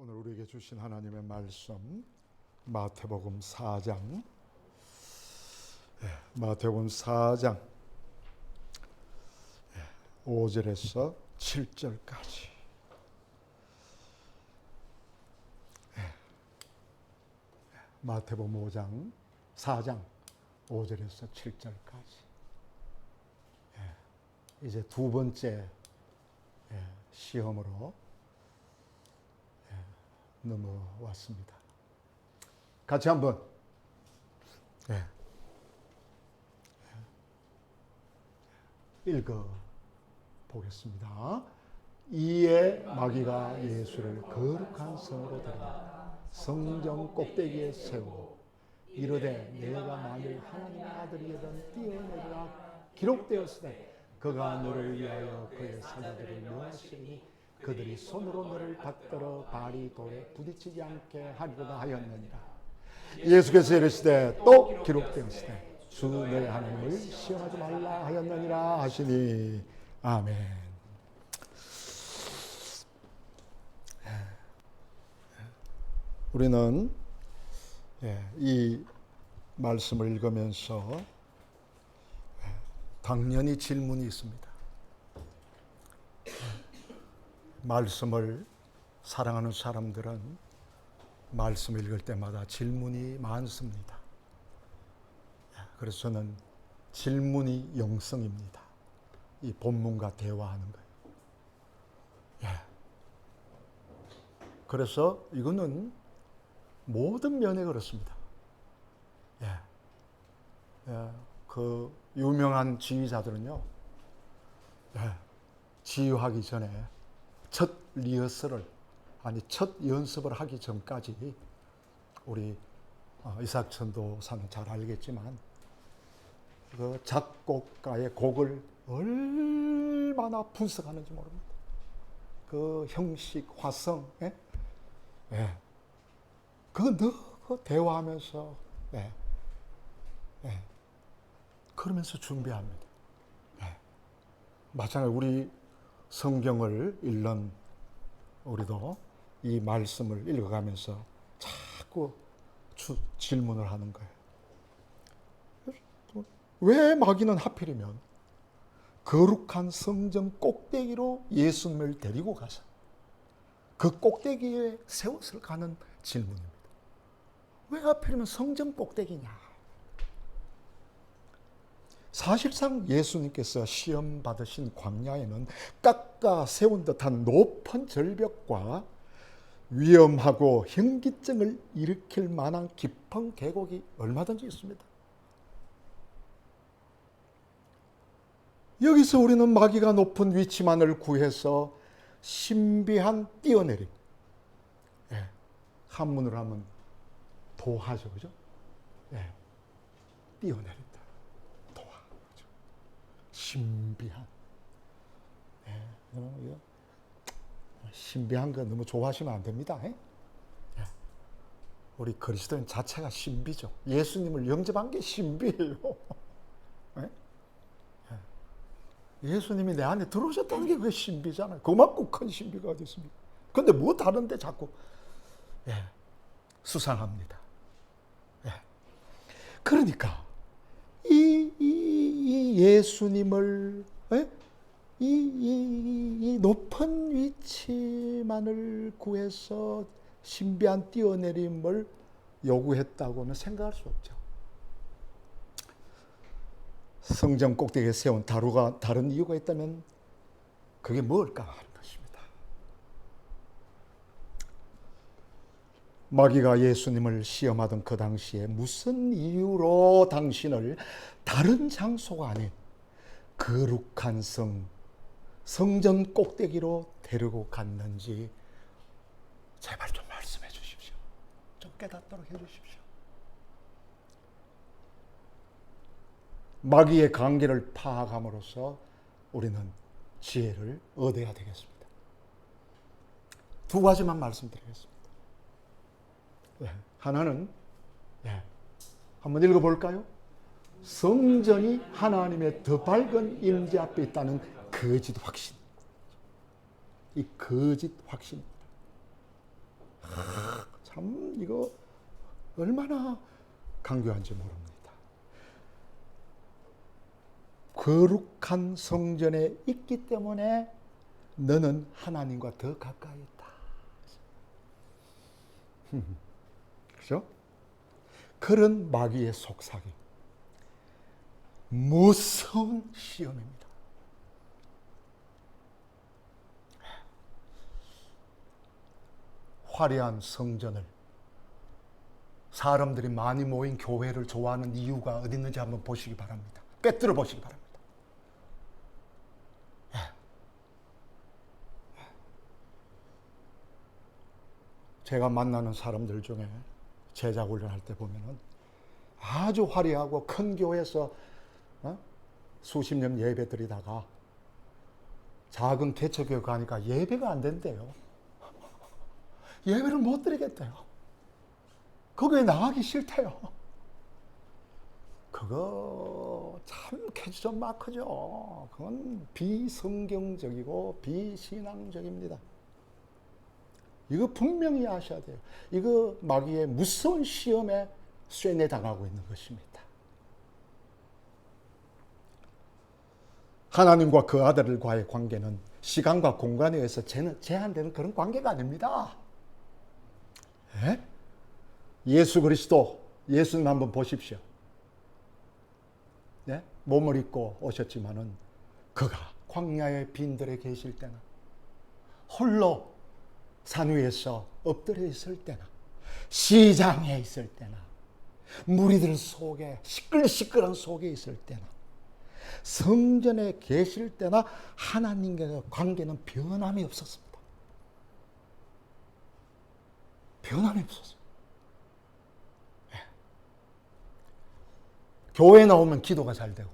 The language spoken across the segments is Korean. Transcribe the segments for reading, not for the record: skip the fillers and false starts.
오늘 우리에게 주신 하나님의 말씀 마태복음 4장 마태복음 4장 5절에서 7절까지 마태복음 4장 5절에서 7절까지 이제 두 번째 시험으로 넘어왔습니다. 같이 한번 읽어 보겠습니다. 이에 마귀가 예수를 거룩한 성으로 데려가 성전 꼭대기에 세우고 이르되 내가 만일 하나님의 아들이거든 뛰어내리라 기록되었으되 그가 너를 위하여 그의 사자들을 명하시니 그들이 손으로 너를 받들어 발이 돌에 부딪히지 않게 하리로다 하였느니라. 예수께서 이르시되 또 기록되었으되 주 너의 하나님을 시험하지 말라 하였느니라 하시니 아멘. 우리는 이 말씀을 읽으면서 당연히 질문이 있습니다. 말씀을 사랑하는 사람들은 말씀 읽을 때마다 질문이 많습니다. 그래서 저는 질문이 영성입니다. 이 본문과 대화하는 거예요. 그래서 이거는 모든 면에 그렇습니다. 그 유명한 지휘자들은요, 지휘하기 전에 첫 리허설을 첫 연습을 하기 전까지 우리 이삭 전도사는 잘 알겠지만 그 작곡가의 곡을 얼마나 분석하는지 모릅니다. 그 형식, 화성, 그거 넣고 대화하면서 그러면서 준비합니다. 마찬가지로 우리 성경을 읽는 우리도 이 말씀을 읽어가면서 자꾸 질문을 하는 거예요. 왜 마귀는 하필이면 거룩한 성전 꼭대기로 예수님을 데리고 가서 그 꼭대기에 세웠을까 하는 질문입니다. 왜 하필이면 성전 꼭대기냐? 사실상 예수님께서 시험 받으신 광야에는 깎아 세운 듯한 높은 절벽과 위험하고 현기증을 일으킬 만한 깊은 계곡이 얼마든지 있습니다. 여기서 우리는 마귀가 높은 위치만을 구해서 신비한 뛰어내림, 한문으로 하면 도하죠, 그죠? 뛰어내린다. 신비한. 신비한 거 너무 좋아하시면 안 됩니다. 우리 그리스도인 자체가 신비죠. 예수님을 영접한 게 신비예요. 예수님이 내 안에 들어오셨다는 게 그게 신비잖아요. 그만큼 큰 신비가 어디 있습니까? 근데 뭐 다른데 자꾸 수상합니다. 그러니까 이 예수님을 이 높은 위치만을 구해서 신비한 뛰어내림을 요구했다고는 생각할 수 없죠. 성전 꼭대기에 세운 다른 이유가 있다면 그게 뭘까 하는 것입니다. 마귀가 예수님을 시험하던 그 당시에 무슨 이유로 당신을 다른 장소가 아닌 거룩한 성전 꼭대기로 데리고 갔는지 제발 좀 말씀해 주십시오. 좀 깨닫도록 해 주십시오. 마귀의 관계를 파악함으로써 우리는 지혜를 얻어야 되겠습니다. 두 가지만 말씀드리겠습니다. 하나는 한번 읽어볼까요? 성전이 하나님의 더 밝은 임재 앞에 있다는 거짓 확신. 이 거짓 확신입니다. 이거 얼마나 강조한지 모릅니다. 거룩한 성전에 있기 때문에 너는 하나님과 더 가까이 있다. 그죠? 그런 마귀의 속삭임, 무서운 시험입니다. 화려한 성전을, 사람들이 많이 모인 교회를 좋아하는 이유가 어디 있는지 한번 보시기 바랍니다. 빼뜨려 보시기 바랍니다. 제가 만나는 사람들 중에 제자 훈련할 때 보면은 아주 화려하고 큰 교회에서 수십 년 예배 드리다가 작은 개척교회 가니까 예배가 안 된대요. 예배를 못 드리겠대요. 거기에 나가기 싫대요. 그거 참 캐치점 마크죠. 그건 비성경적이고 비신앙적입니다. 이거 분명히 아셔야 돼요. 이거 마귀의 무서운 시험에 쇠뇌 당하고 있는 것입니다. 하나님과 그 아들과의 관계는 시간과 공간에 의해서 제한되는 그런 관계가 아닙니다. 에? 예수 그리스도, 예수님 한번 보십시오. 네? 몸을 입고 오셨지만은 그가 광야의 빈들에 계실 때나 홀로 산 위에서 엎드려 있을 때나 시장에 있을 때나 무리들 속에 시끌시끌한 속에 있을 때나 성전에 계실 때나 하나님과의 관계는 변함이 없었습니다. 변함이 없었어요. 네. 교회 나오면 기도가 잘 되고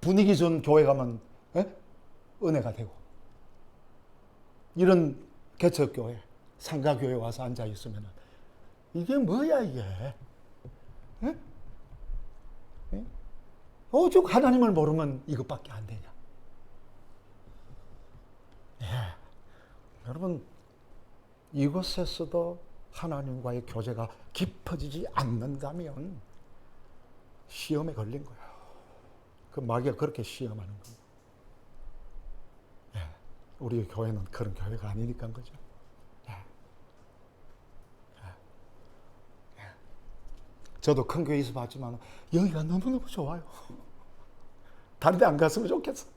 분위기 좋은 교회 가면 은혜가 되고 이런 개척교회, 상가교회 와서 앉아있으면 이게 뭐야 이게? 에? 에? 오죽 하나님을 모르면 이것밖에 안 되냐? 예. 여러분 이곳에서도 하나님과의 교제가 깊어지지 않는다면 시험에 걸린 거예요. 그 마귀가 그렇게 시험하는 거예요. 예. 우리 교회는 그런 교회가 아니니까 그죠. 예. 예. 저도 큰 교회 있어 봤지만 여기가 너무너무 좋아요. 다른 데 안 갔으면 좋겠어.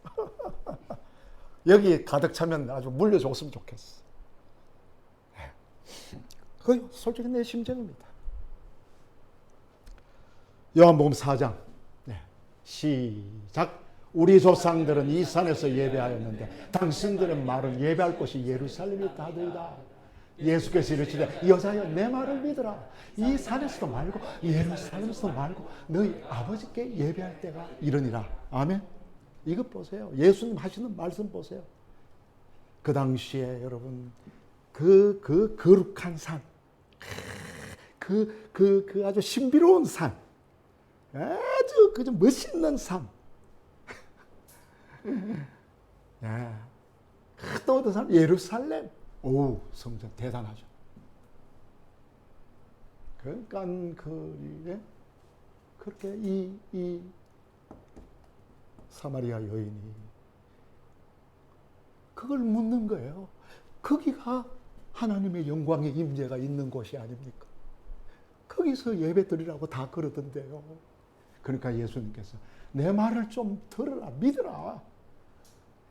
여기 가득 차면 아주 물려줬으면 좋겠어. 예. 그게 솔직히 내 심정입니다. 요한복음 4장 네. 시작. 우리 조상들은 이 산에서 예배하였는데 당신들의 말은 예배할 곳이 예루살렘이 다되이다. 예수께서 이르시되 여자여 내 말을 믿으라. 이 산에서도 말고 예루살렘에서도 말고 너희 아버지께 예배할 때가 이르니라. 아멘. 이것 보세요. 예수님 하시는 말씀 보세요. 그 당시에 여러분 그 거룩한 산, 그 아주 신비로운 산, 아주 그저 멋있는 산. 네. 또 어떤 사람 예루살렘. 오, 성전 대단하죠. 그러니까 그렇게 이 사마리아 여인이 그걸 묻는 거예요. 거기가 하나님의 영광의 임재가 있는 곳이 아닙니까? 거기서 예배 드리라고 다 그러던데요. 그러니까 예수님께서 내 말을 좀 들어라, 믿어라.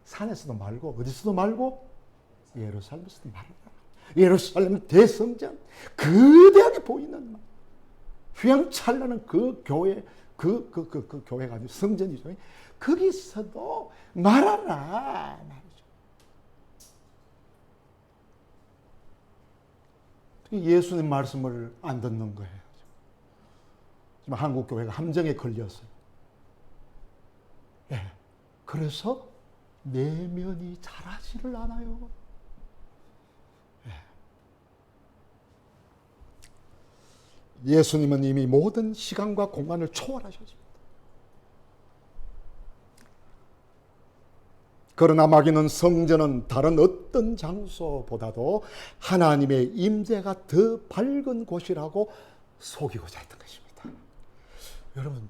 산에서도 말고 어디서도 말고 예루살렘에서도 말라. 예루살렘 대성전, 거대하게 보이는 휘황찬란한 그 교회, 그 교회가 아니고 성전이죠. 거기서도 말하라 말이죠. 예수님 말씀을 안 듣는 거예요. 지금 한국 교회가 함정에 걸렸어요. 예. 그래서 내면이 자라지를 않아요. 예수님은 이미 모든 시간과 공간을 초월하셨습니다. 그러나 마귀는 성전은 다른 어떤 장소보다도 하나님의 임재가 더 밝은 곳이라고 속이고자 했던 것입니다. 여러분,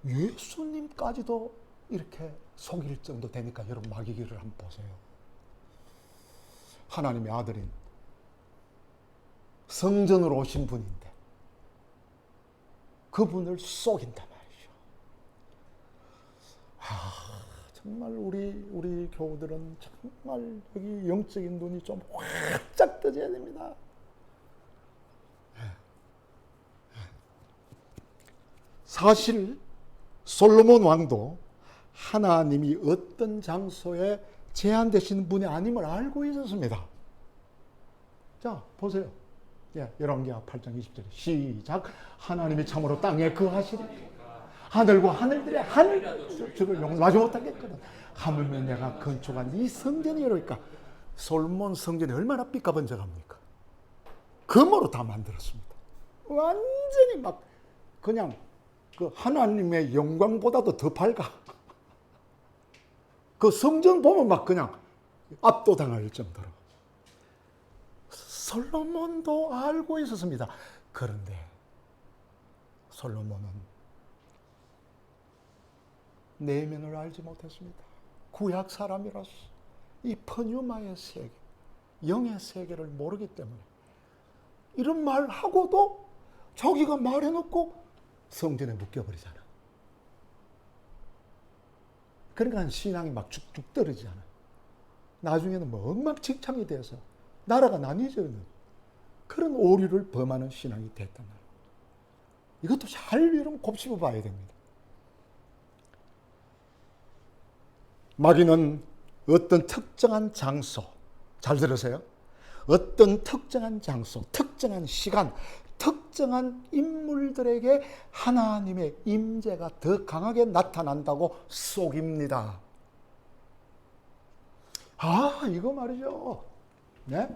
예수님까지도 이렇게 속일 정도 되니까 여러분 마귀기를 한번 보세요. 하나님의 아들인 성전으로 오신 분인데 그분을 속인단 말이죠. 정말 우리 교우들은 정말 여기 영적인 눈이 좀 활짝 떠져야 됩니다. 사실 솔로몬 왕도 하나님이 어떤 장소에 제한되시는 분이 아님을 알고 있었습니다. 자, 보세요. 열왕기하 8장 20절에 시작. 하나님이 참으로 땅에 거하시리. 하늘과 하늘들의 하늘 저걸 용서하지 못하겠거든. 하물며 내가 건축한 이 성전이 이러니까 솔로몬 성전이 얼마나 삐까번쩍합니까? 금으로 다 만들었습니다. 완전히 막 그냥 그 하나님의 영광보다도 더 밝아. 그 성전 보면 막 그냥 압도당할 정도로. 솔로몬도 알고 있었습니다. 그런데 솔로몬은 내면을 알지 못했습니다. 구약 사람이라서 이 펀유마의 세계, 영의 세계를 모르기 때문에 이런 말 하고도 자기가 말해놓고 성전에 묶여버리잖아. 그러니까 신앙이 막 쭉쭉 떨어지잖아. 나중에는 뭐 엉망진창이 돼서 나라가 나뉘어지는 그런 오류를 범하는 신앙이 됐단 말이에요. 이것도 잘 여러분 곱씹어 봐야 됩니다. 마귀는 어떤 특정한 장소, 잘 들으세요. 어떤 특정한 장소, 특정한 시간, 특정한 인물들에게 하나님의 임재가 더 강하게 나타난다고 속입니다. 이거 말이죠. 네?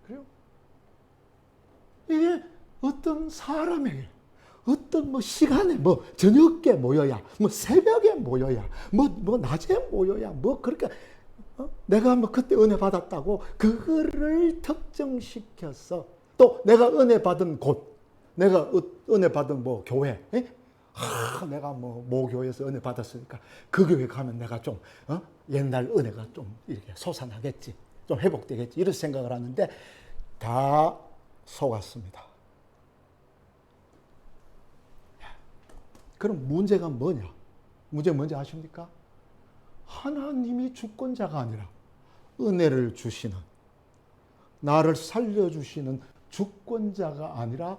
그래요? 이게 어떤 사람에게, 어떤 뭐 시간에, 뭐 저녁에 모여야, 뭐 새벽에 모여야, 뭐 낮에 모여야, 뭐 그렇게 내가 뭐 그때 은혜 받았다고 그거를 특정시켜서 또 내가 은혜 받은 곳, 내가 은혜 받은 뭐 교회, 내가 뭐 교회에서 은혜 받았으니까 그 교회 가면 내가 좀 옛날 은혜가 좀 이렇게 솟아나겠지, 좀 회복되겠지 이런 생각을 하는데 다 속았습니다. 그럼 문제가 뭐냐? 문제 뭔지 아십니까? 하나님이 주권자가 아니라 은혜를 주시는, 나를 살려주시는 주권자가 아니라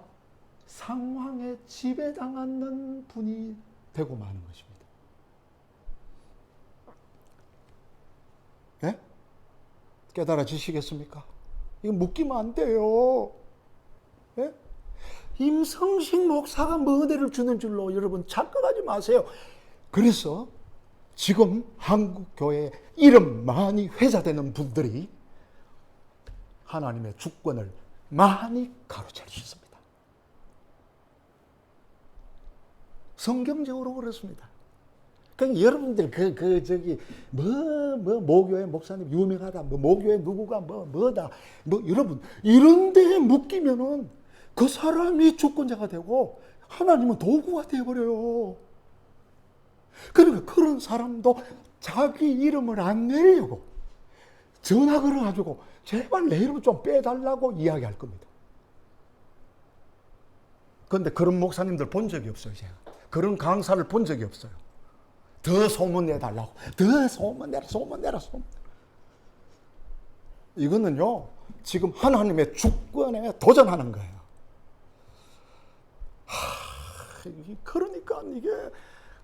상황에 지배당하는 분이 되고 마는 것입니다. 네? 깨달아지시겠습니까? 이거 묶이면 안 돼요. 네? 임성식 목사가 뭐 은혜를 주는 줄로 여러분 착각하지 마세요. 그래서 지금 한국 교회에 이름 많이 회자되는 분들이 하나님의 주권을 많이 가로채릴 수 있습니다. 성경적으로 그렇습니다. 그러니까 여러분들 모교회 목사님 유명하다, 모교회 누구가 뭐다, 여러분 이런 데에 묶이면은 그 사람이 주권자가 되고 하나님은 도구가 되어버려요. 그러니까 그런 사람도 자기 이름을 안 내려고 전화 걸어가지고 제발 내 이름 좀 빼달라고 이야기할 겁니다. 그런데 그런 목사님들 본 적이 없어요. 제가 그런 강사를 본 적이 없어요. 더 소문 내달라고, 더 소문 내라. 이거는요 지금 하나님의 주권에 도전하는 거예요. 그러니까 이게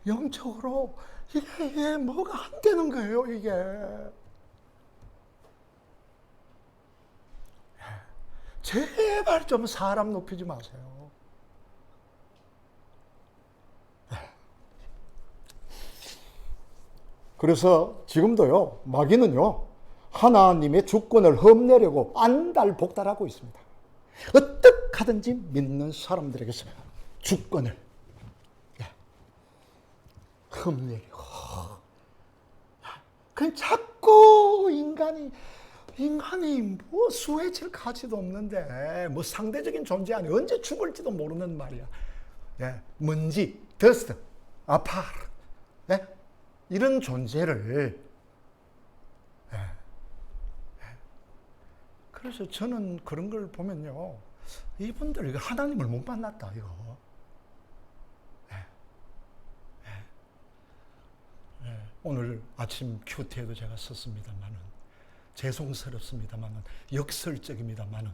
영적으로 이게 뭐가 안 되는 거예요. 이게 제발 좀 사람 높이지 마세요. 그래서 지금도요 마귀는요 하나님의 주권을 험내려고 안달복달하고 있습니다. 어떻게 하든지 믿는 사람들에게서 주권을 험내려고. 그 자꾸 인간이 뭐 수혜질 가치도 없는데 뭐 상대적인 존재 아니 언제 죽을지도 모르는 말이야. 예, 먼지, 더스트, 아파르, 예? 이런 존재를 예. 그래서 저는 그런 걸 보면요, 이분들 이거 하나님을 못 만났다 이거. 오늘 아침 큐티에도 제가 썼습니다만은, 죄송스럽습니다만은, 역설적입니다만은,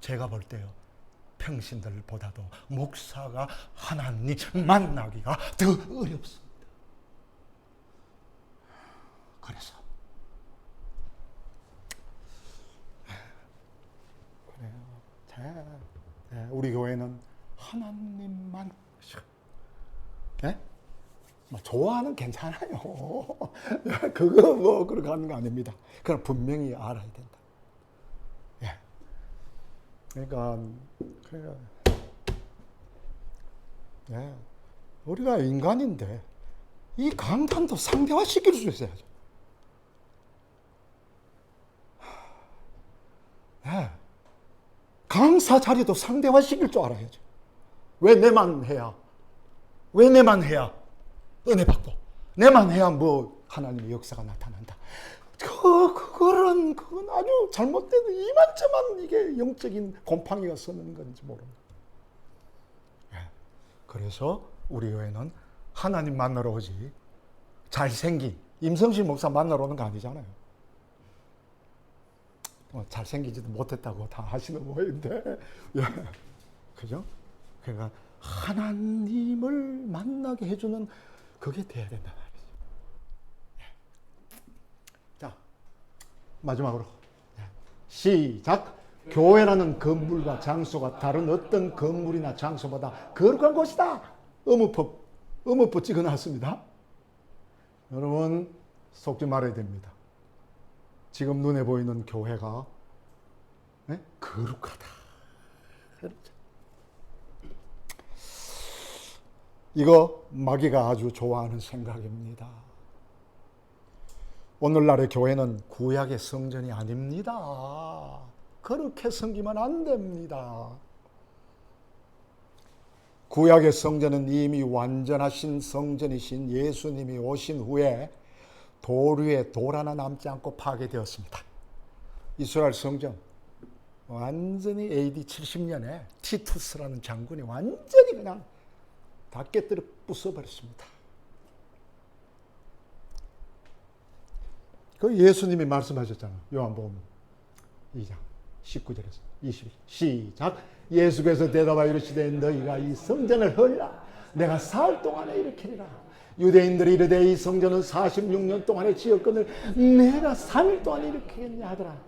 제가 볼 때요, 평신들보다도 목사가 하나님 만나기가 더 어렵습니다. 그래서 그래요. 우리 교회는 하나님만, 예? 뭐 좋아하는 괜찮아요. 그거 뭐 그렇게 하는 거 아닙니다. 그럼 분명히 알아야 된다. 예. 그러니까 예. 우리가 인간인데 이 강단도 상대화시킬 수 있어야죠. 예. 강사 자리도 상대화시킬 줄 알아야죠. 왜 내만 해야? 왜 내만 해야? 은혜 받고 내만 해야 뭐 하나님의 역사가 나타난다. 그건 아주 잘못된 이만저만 이게 영적인 곰팡이가 서는 건지 모릅니다. 그래서 우리 교회는 하나님 만나러 오지 잘생긴 임성실 목사 만나러 오는 거 아니잖아요. 잘생기지도 못했다고 다 하시는 모양인데, 그죠? 그러니까 하나님을 만나게 해주는 그게 돼야 된다 말이죠. 자, 마지막으로 시작. 교회라는 건물과 장소가 다른 어떤 건물이나 장소보다 거룩한 곳이다. 어무법 찍어놨습니다. 여러분 속지 말아야 됩니다. 지금 눈에 보이는 교회가 거룩하다. 그렇죠. 이거 마귀가 아주 좋아하는 생각입니다. 오늘날의 교회는 구약의 성전이 아닙니다. 그렇게 섬기면 안 됩니다. 구약의 성전은 이미 완전하신 성전이신 예수님이 오신 후에 돌 위에 돌 하나 남지 않고 파괴되었습니다. 이스라엘 성전 완전히 AD 70년에 티투스라는 장군이 완전히 그냥 다 깨뜨려 부숴버렸습니다. 그 예수님이 말씀하셨잖아요. 요한복음 2장 19절에서 22절 시작. 예수께서 대답하여 이르시되 너희가 이 성전을 헐라 내가 사흘 동안에 일으키리라. 유대인들이 이르되 이 성전은 46년 동안의 지었건을 내가 3일 동안 일으키겠냐 하더라.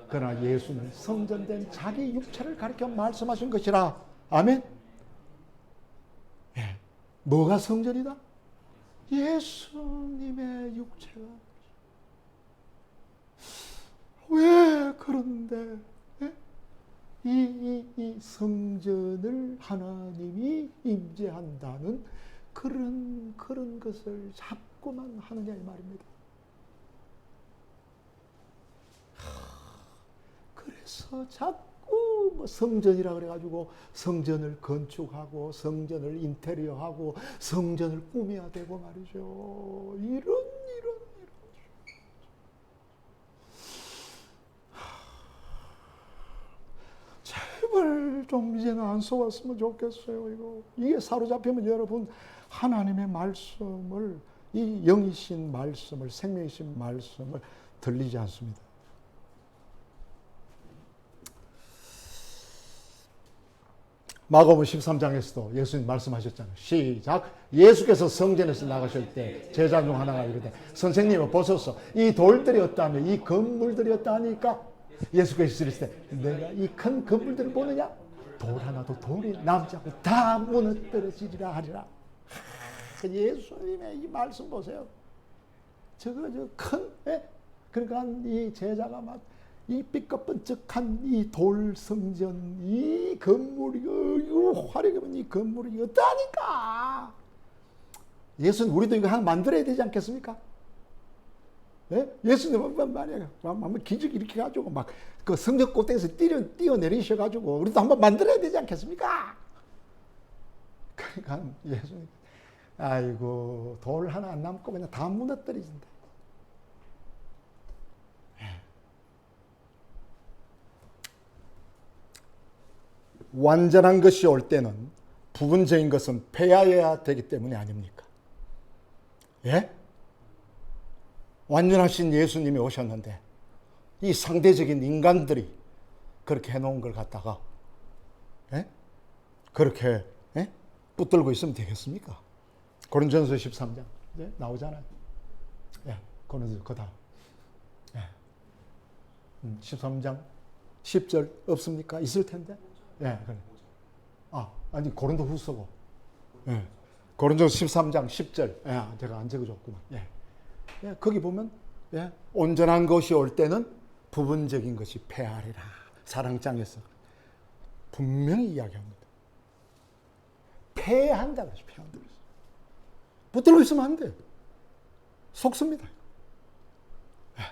그러나 예수는 성전된 자기 육체를 가리켜 말씀하신 것이라. 아멘. 예. 뭐가 성전이다? 예수님의 육체가. 왜 그런데 이 성전을 하나님이 임재한다는 그런 것을 자꾸만 하느냐 이 말입니다. 그래서 자꾸 뭐 성전이라 그래가지고 성전을 건축하고 성전을 인테리어하고 성전을 꾸며야 되고 말이죠. 이런 제발 좀 이제는 안 속았으면 좋겠어요. 이게 사로잡히면 여러분 하나님의 말씀을, 이 영이신 말씀을, 생명이신 말씀을 들리지 않습니다. 마가복음 13장에서도 예수님 말씀하셨잖아요. 시작. 예수께서 성전에서 나가실 때 제자 중 하나가 이르되 선생님을 보소서 이 돌들이 어떠하며 이 건물들이 어떠하니까 예수께서 이르시되 내가 이 큰 건물들을 보느냐? 돌 하나도 돌이 남지 않고 다 무너뜨려지리라 하리라. 예수님의 이 말씀 보세요. 저 큰, 그러니까 이 제자가 막 이 삐까뻔쩍한 이 돌 성전, 이 건물이, 이 화려해 보면 이 건물이 어떠하니까. 예수는 우리도 이거 하나 만들어야 되지 않겠습니까? 예? 예수님은 만약에 한번 기적 이렇게 가지고 막 그 성전 꼭대기에서 뛰어내리셔가지고 우리도 한번 만들어야 되지 않겠습니까? 그러니까 예수님, 아이고, 돌 하나 안 남고 그냥 다 무너뜨리신다. 완전한 것이 올 때는 부분적인 것은 폐하여야 되기 때문이 아닙니까? 예? 완전하신 예수님이 오셨는데 이 상대적인 인간들이 그렇게 해놓은 걸 갖다가 예? 그렇게 예? 붙들고 있으면 되겠습니까? 고린도전서 13장 예? 나오잖아요. 예, 고린도전서 그 다음 13장 10절 없습니까? 있을 텐데. 예, 그래. 아니 고린도 후서고. 예. 고린도전서 13장 10절. 예, 제가 안 적어줬구나. 예. 예, 거기 보면 예, 온전한 것이 올 때는 부분적인 것이 폐하리라. 사랑장에서 분명히 이야기합니다. 폐한다 그러죠. 폐한다. 붙들고 있으면 안 돼요. 속습니다. 예.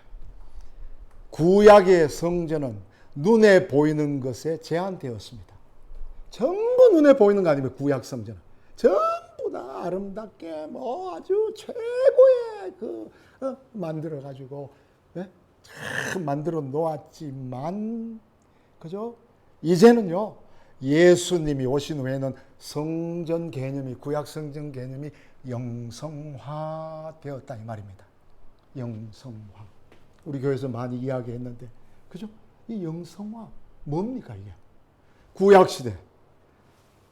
구약의 성전은 눈에 보이는 것에 제한되었습니다. 전부 눈에 보이는 거 아니면 구약 성전은 전부 다 아름답게 뭐 아주 최고의 만들어 가지고 예? 참 만들어 놓았지만 그죠? 이제는요 예수님이 오신 후에는 성전 개념이 구약 성전 개념이 영성화되었다 이 말입니다. 영성화. 우리 교회에서 많이 이야기했는데 그죠? 이 영성화 뭡니까 이게? 구약 시대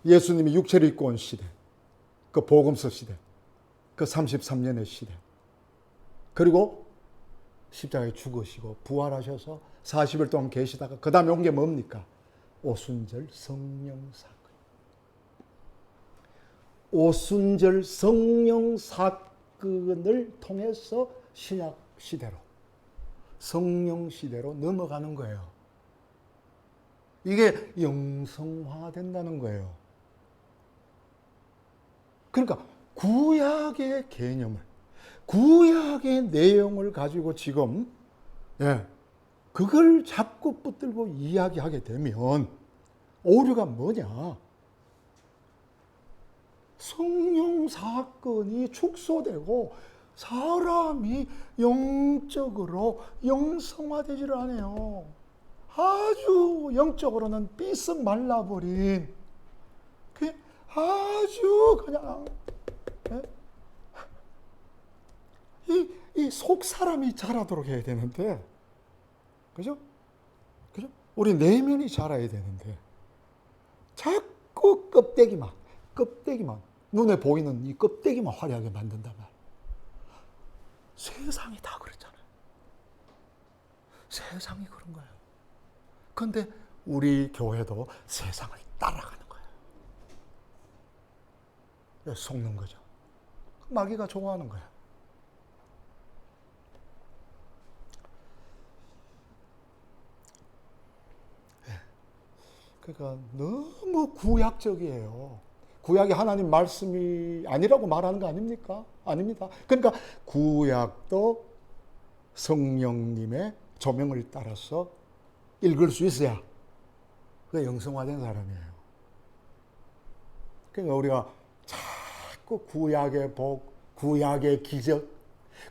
예수님이 육체를 입고 온 시대, 그 복음서 시대, 그 33년의 시대, 그리고 십자가에 죽으시고 부활하셔서 40일 동안 계시다가 그 다음에 온 게 뭡니까? 오순절 성령 사건. 오순절 성령 사건을 통해서 신약 시대로, 성령 시대로 넘어가는 거예요. 이게 영성화된다는 거예요. 그러니까 구약의 개념을, 구약의 내용을 가지고 지금 그걸 자꾸 붙들고 이야기하게 되면 오류가 뭐냐? 성령 사건이 축소되고 사람이 영적으로 영성화되지를 않아요. 아주 영적으로는 삐쓱 말라버린 아주 그냥 이 속 사람이 자라도록 해야 되는데, 그죠? 그죠? 우리 내면이 자라야 되는데 자꾸 껍데기만 눈에 보이는 이 껍데기만 화려하게 만든단 말이에요. 세상이 다 그렇잖아요. 세상이 그런 거예요. 그런데 우리 교회도 세상을 따라가는 거예요. 속는 거죠. 마귀가 좋아하는 거예요. 그러니까 너무 구약적이에요. 구약이 하나님 말씀이 아니라고 말하는 거 아닙니까? 아닙니다. 그러니까 구약도 성령님의 조명을 따라서 읽을 수 있어야 그게 영성화된 사람이에요. 그러니까 우리가 자꾸 구약의 복, 구약의 기적,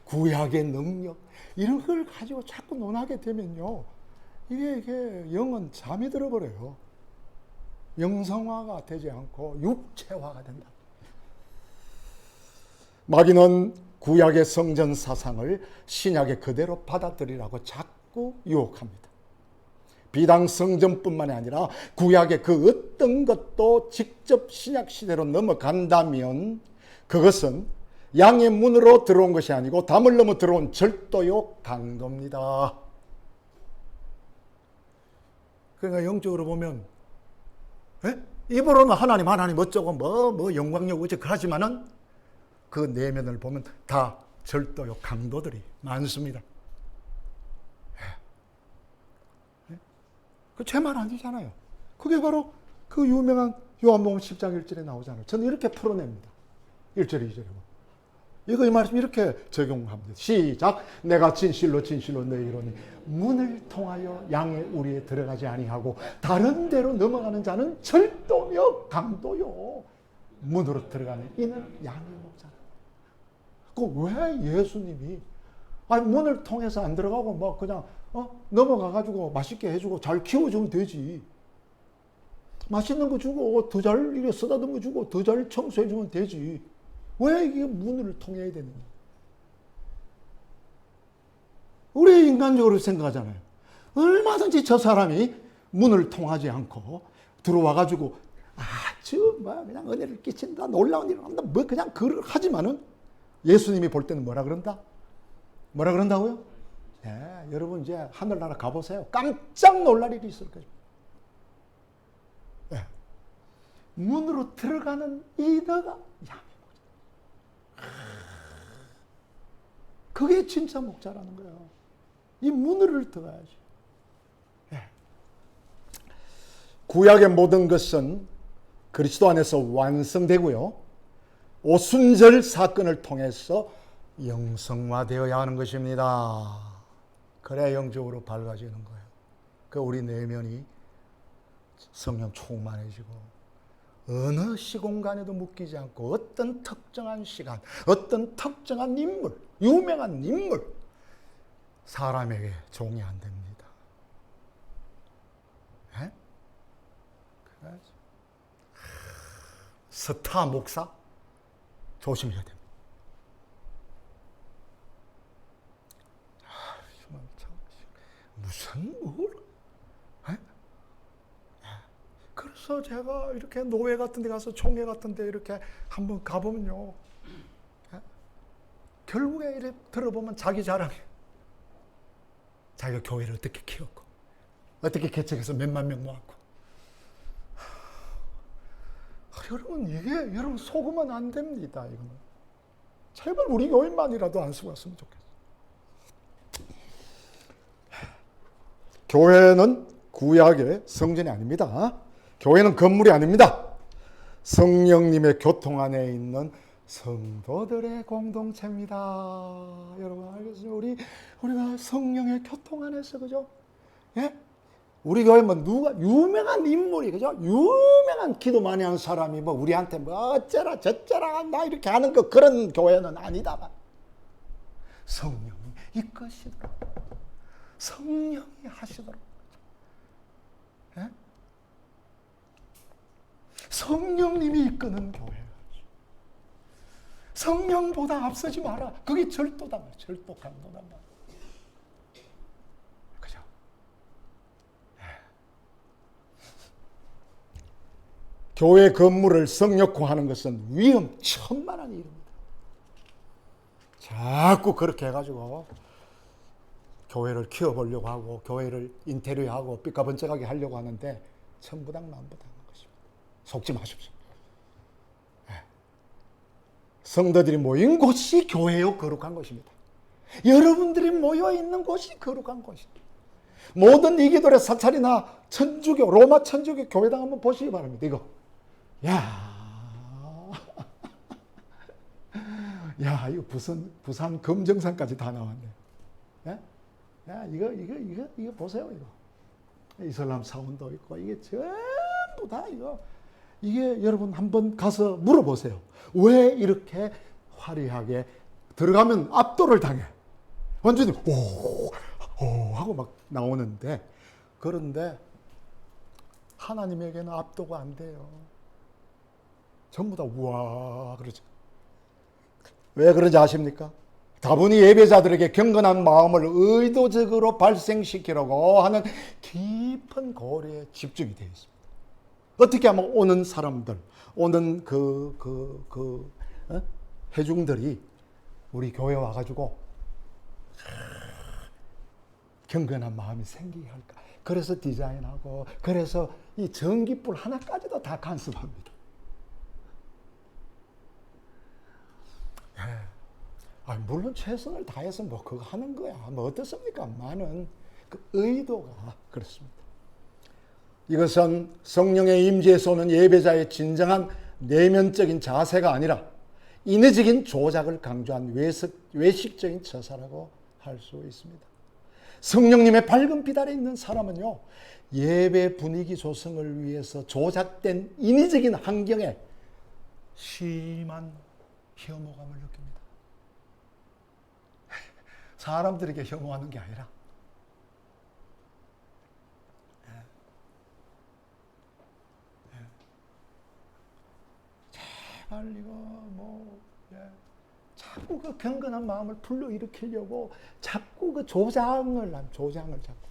구약의 능력 이런 걸 가지고 자꾸 논하게 되면요, 이게 영은 잠이 들어버려요. 영성화가 되지 않고 육체화가 된다. 마귀는 구약의 성전 사상을 신약에 그대로 받아들이라고 자꾸 유혹합니다. 비단 성전뿐만이 아니라 구약의 그 어떤 것도 직접 신약 시대로 넘어간다면 그것은 양의 문으로 들어온 것이 아니고 담을 넘어 들어온 절도요 강도입니다. 그러니까 영적으로 보면 입으로는 하나님 어쩌고 뭐 영광력 어쩌고 하지만은 그 내면을 보면 다 절도요 강도들이 많습니다. 그 제 말 아니잖아요. 그게 바로 그 유명한 요한복음 10장 1절에 나오잖아요. 저는 이렇게 풀어냅니다. 1절 2절에 이거 이 말씀 이렇게 적용합니다. 시작. 내가 진실로 진실로 너희에게 이르노니 문을 통하여 양의 우리에 들어가지 아니하고 다른 데로 넘어가는 자는 절도며 강도요. 문으로 들어가는 이는 양의 목자라. 왜 예수님이 문을 통해서 안 들어가고 뭐 그냥 넘어가가지고 맛있게 해주고 잘 키워주면 되지. 맛있는 거 주고 더 잘 쓰다듬어 주고 더 잘 청소해주면 되지. 왜 이게 문을 통해야 되느냐? 우리 인간적으로 생각하잖아요. 얼마든지 저 사람이 문을 통하지 않고 들어와가지고 아주 그냥 은혜를 끼친다, 놀라운 일을 한다, 뭐 그냥 그걸 하지만은 예수님이 볼 때는 뭐라 그런다? 뭐라 그런다고요? 네, 여러분 이제 하늘나라 가보세요. 깜짝 놀랄 일이 있을 거죠. 네. 문으로 들어가는 이너가 양의 목자. 그게 진짜 목자라는 거예요. 이 문을 들어가야지. 네. 구약의 모든 것은 그리스도 안에서 완성되고요. 오순절 사건을 통해서 영성화되어야 하는 것입니다. 그래야 영적으로 밝아지는 거예요. 그 우리 내면이 성령 충만해지고 어느 시공간에도 묶이지 않고 어떤 특정한 시간, 어떤 특정한 인물, 유명한 인물, 사람에게 종이 안 됩니다. 네? 그래야지. 스타 목사 조심해야 됩니다. 무슨 뭘? 그래서 제가 이렇게 노회 같은 데 가서 총회 같은 데 이렇게 한번 가보면요. 결국에 이렇게 들어보면 자기 자랑이에요. 자기가 교회를 어떻게 키웠고 어떻게 개척해서 몇만 명 모았고. 여러분 이게 여러분 속으면 안 됩니다. 이거는. 제발 우리 교회만이라도 안 속았으면 좋겠어요. 교회는 구약의 성전이 아닙니다. 교회는 건물이 아닙니다. 성령님의 교통 안에 있는 성도들의 공동체입니다. 여러분 알겠어요? 우리가 성령의 교통 안에서 그죠? 예? 우리 교회 뭐 누가 유명한 인물이 그죠? 유명한 기도 많이 하는 사람이 뭐 우리한테 뭐 어쩌라 저쩌라 나 이렇게 하는 거 그런 교회는 아니다. 성령이 이끄시도록 성령이 하시도록 예? 성령님이 이끄는 교회. 성령보다 앞서지 마라. 그게 절도다. 절도 강도다. 그죠? 네. 교회 건물을 성역화하는 것은 위험천만한 일입니다. 자꾸 그렇게 해가지고 교회를 키워보려고 하고 교회를 인테리어하고 삐까번쩍하게 하려고 하는데 천부당 만부당. 속지 마십시오. 성도들이 모인 곳이 교회요 거룩한 곳입니다. 여러분들이 모여 있는 곳이 거룩한 곳입니다. 모든 이기돌의 사찰이나 천주교, 로마 천주교 교회당 한번 보시기 바랍니다. 이거. 야, 이거 부산 금정산까지 다 나왔네. 야, 이거 보세요, 이거. 이슬람 사원도 있고, 이게 전부 다 이게 여러분 한번 가서 물어보세요. 왜 이렇게 화려하게 들어가면 압도를 당해. 완전히 오 하고 막 나오는데 그런데 하나님에게는 압도가 안 돼요. 전부 다 우와 그러죠. 왜 그런지 아십니까? 다분히 예배자들에게 경건한 마음을 의도적으로 발생시키려고 하는 깊은 고려에 집중이 되어 있습니다. 어떻게 하면 오는 사람들, 오는 회중들이 우리 교회 와가지고 경건한 마음이 생기게 할까. 그래서 디자인하고, 그래서 이 전기불 하나까지도 다 간섭합니다. 물론 최선을 다해서 뭐 그거 하는 거야. 뭐 어떻습니까? 많은 그 의도가 그렇습니다. 이것은 성령의 임재에서 오는 예배자의 진정한 내면적인 자세가 아니라 인위적인 조작을 강조한 외식적인 처사라고 할 수 있습니다. 성령님의 밝은 빛 아래 있는 사람은요, 예배 분위기 조성을 위해서 조작된 인위적인 환경에 심한 혐오감을 느낍니다. 사람들에게 혐오하는 게 아니라 제발 이거 자꾸 그 경건한 마음을 불러일으키려고 자꾸 그 조장을 자꾸.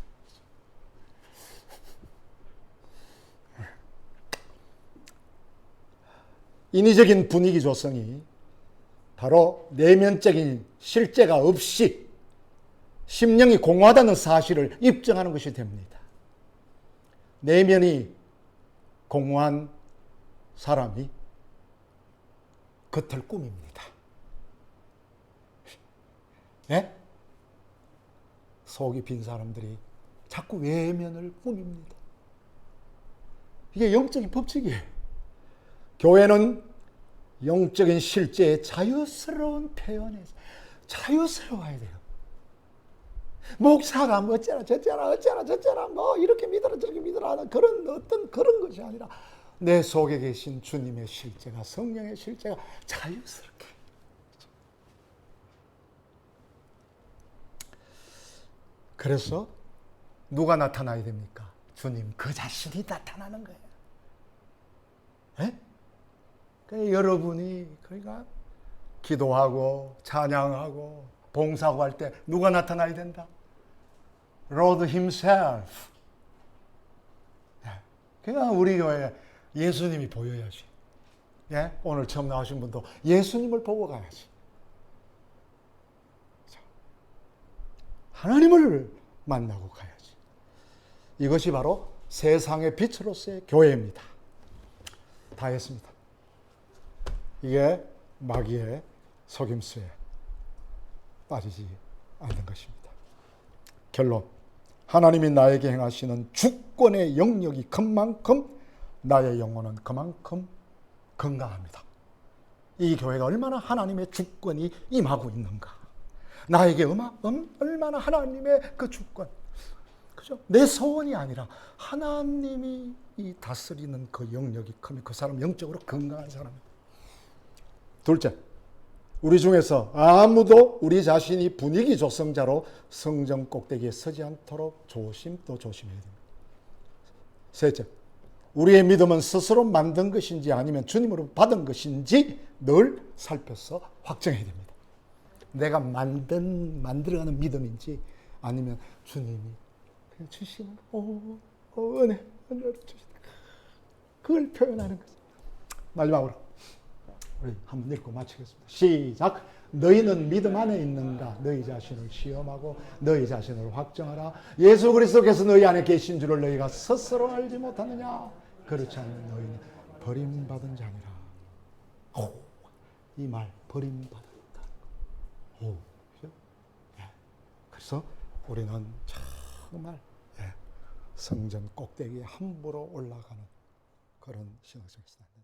인위적인 분위기 조성이 바로 내면적인 실제가 없이 심령이 공허하다는 사실을 입증하는 것이 됩니다. 내면이 공허한 사람이 겉을 꾸밉니다. 네? 속이 빈 사람들이 자꾸 외면을 꾸밉니다. 이게 영적인 법칙이에요. 교회는 영적인 실제의 자유스러운 표현에서 자유스러워야 돼요. 목사가 뭐 어쩌라 저쩌라 뭐 이렇게 믿어라 저렇게 믿어라 하는 그런 것이 아니라 내 속에 계신 주님의 실제가, 성령의 실제가 자유스럽게. 그래서 누가 나타나야 됩니까? 주님 그 자신이 나타나는 거예요. 네? 그러니까 여러분이 기도하고 찬양하고 봉사하고 할 때 누가 나타나야 된다? Lord Himself. 그러니까 우리 교회에 예수님이 보여야지. 예? 오늘 처음 나오신 분도 예수님을 보고 가야지. 하나님을 만나고 가야지. 이것이 바로 세상의 빛으로서의 교회입니다. 다 했습니다. 이게 마귀의 속임수에 빠지지 않는 것입니다. 결론. 하나님이 나에게 행하시는 주권의 영역이 큰 만큼 나의 영혼은 그만큼 건강합니다. 이 교회가 얼마나 하나님의 주권이 임하고 있는가. 나에게 얼마나 하나님의 그 주권, 그죠? 내 소원이 아니라 하나님이 이 다스리는 그 영역이 크면 그 사람 영적으로 건강한 사람입니다. 둘째, 우리 중에서 아무도 우리 자신이 분위기 조성자로 성전 꼭대기에 서지 않도록 조심해야 됩니다. 셋째, 우리의 믿음은 스스로 만든 것인지 아니면 주님으로 받은 것인지 늘 살펴서 확정해야 됩니다. 내가 만들어가는 믿음인지 아니면 주님이 그냥 주시는 은혜를 주시는 그걸 표현하는 거죠. 마지막으로 우리 한번 읽고 마치겠습니다. 시작. 너희는 믿음 안에 있는가? 너희 자신을 시험하고 너희 자신을 확정하라. 예수 그리스도께서 너희 안에 계신 줄을 너희가 스스로 알지 못하느냐? 그렇지 않으면 너희는 버림받은 자니라. 이 말 버림받은 그래서 우리는 정말 성전 꼭대기에 함부로 올라가는 그런 신앙생활입니다.